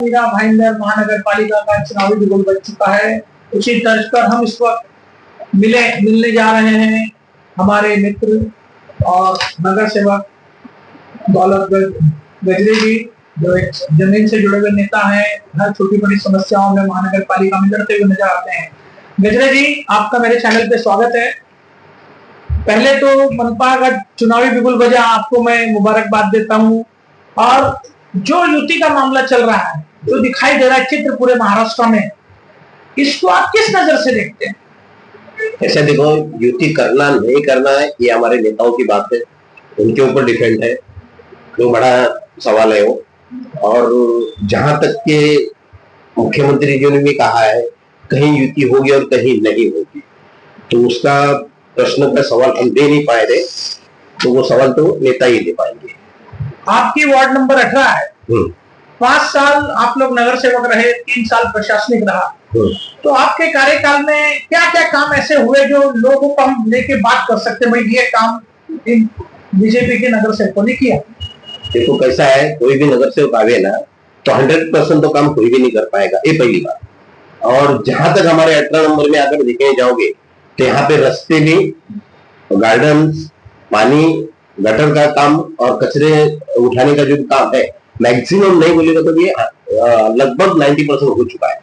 मीरा भाईंदर महानगर पालिका का चुनावी बिगुल बज चुका है। उसी तर्ज पर हम इस वक्त मिलने जा रहे हैं हमारे मित्र और नगर सेवक दौलत गजरे जी, जो एक जमीन से जुड़े हुए नेता हैं। हर छोटी बड़ी समस्याओं में महानगर पालिका में लड़ते हुए नजर आते हैं। गजरे जी, आपका मेरे चैनल पे स्वागत है। पहले तो मनपा का चुनावी बिगुल बजा, आपको मैं मुबारकबाद देता हूँ। और जो युति का मामला चल रहा है, जो दिखाई दे रहा है चित्र पूरे महाराष्ट्र में, इसको आप किस नजर से देखते हैं? ऐसे देखो, युति करना नहीं करना है ये हमारे नेताओं की बात है, उनके ऊपर डिपेंड है। तो बड़ा सवाल है वो। और जहां तक के मुख्यमंत्री जी ने भी कहा है कहीं युति होगी और कहीं नहीं होगी, तो उसका प्रश्न का सवाल हम दे नहीं पाए थे, तो वो सवाल तो नेता ही दे पाएंगे। आपकी वार्ड नंबर 18 है। 5 साल आप लोग नगर सेवक रहे, 3 साल प्रशासनिक रहा। तो आपके कार्यकाल में क्या क्या काम ऐसे हुए जो लोगों को हम लेके बात कर सकते हैं, भाई ये काम बीजेपी के नगर सेवकों ने किया? देखो कैसा है, कोई भी नगर सेवक आवे ना तो 100% तो काम कोई भी नहीं कर पाएगा, ये पहली बात। और जहां तक हमारे 18 नंबर में अगर दिखे जाओगे तो यहाँ पे रास्ते भी, गार्डन, पानी, गटर का काम और कचरे उठाने का जो काम है, मैक्सिमम नहीं बोलेगा तो ये लगभग 90% हो चुका है।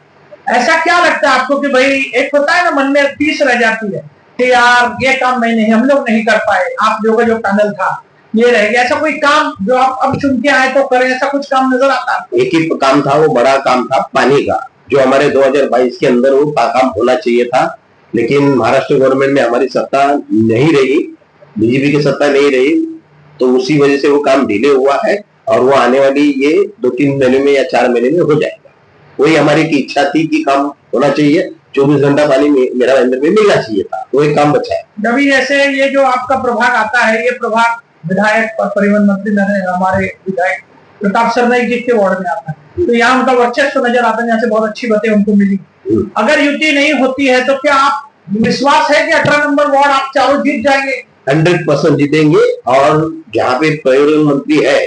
ऐसा क्या लगता है आपको कि भाई, एक होता है ना मन में पीस रह जाती है कि यार ये काम हम लोग नहीं कर पाए, आप लोगों का जो पैनल था ये रह गया, ऐसा कोई काम जो आप अब चुन के आए तो करें, ऐसा कुछ काम नजर आता है? एक ही काम था, वो बड़ा काम था पानी का, जो हमारे 2022 के अंदर वो काम होना चाहिए था। लेकिन महाराष्ट्र गवर्नमेंट में हमारी सत्ता नहीं रही, बीजेपी की सत्ता नहीं रही, तो उसी वजह से वो काम डिले हुआ है। और वो आने वाली ये 2-3 महीने में या 4 महीने में हो जाएगा। वही हमारी की इच्छा थी कि काम होना चाहिए, 24 घंटा पानी मेरा अंदर में मिलना चाहिए था, वो एक काम बचा है। जब जैसे ये जो आपका प्रभाग आता है, ये प्रभाग विधायक और परिवहन मंत्री हमारे विधायक प्रताप सरनाईक जी के वार्ड में आता है, तो यहाँ उनका वर्चस्व नजर आता है, यहाँ से बहुत अच्छी बातें उनको मिली। अगर युति नहीं होती है तो क्या आप विश्वास है कि 18 नंबर वार्ड आप चारों जीत जाएंगे? 100% जीतेंगे। और जहाँ पे परिवहन मंत्री है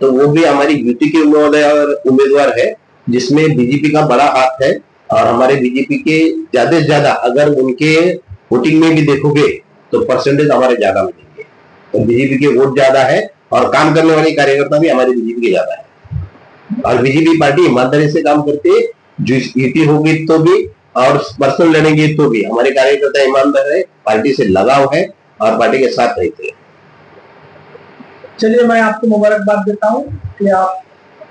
तो वो भी हमारी युति के उम्मीदवार है, जिसमें बीजेपी का बड़ा हाथ है। और हमारे बीजेपी के ज्यादा से ज्यादा, अगर उनके वोटिंग में भी देखोगे तो परसेंटेज हमारे ज्यादा मिलेंगे। तो बीजेपी के वोट ज्यादा है और काम करने वाले कार्यकर्ता भी हमारे बीजेपी के ज्यादा है। और बीजेपी पार्टी ईमानदारी से काम करती है, जो युति होगी तो भी और पर्सनल लड़ेंगे तो भी हमारे कार्यकर्ता ईमानदार है, पार्टी से लगाव है और पार्टी के साथ रहते हैं। चलिए, मैं आपको मुबारकबाद देता हूँ कि आप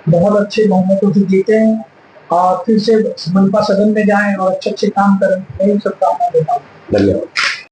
बहुत अच्छे बहुमतों से जीते हैं और फिर से मनपा सदन में जाएं और अच्छे काम करें। यही सब कामना देता हूँ। धन्यवाद।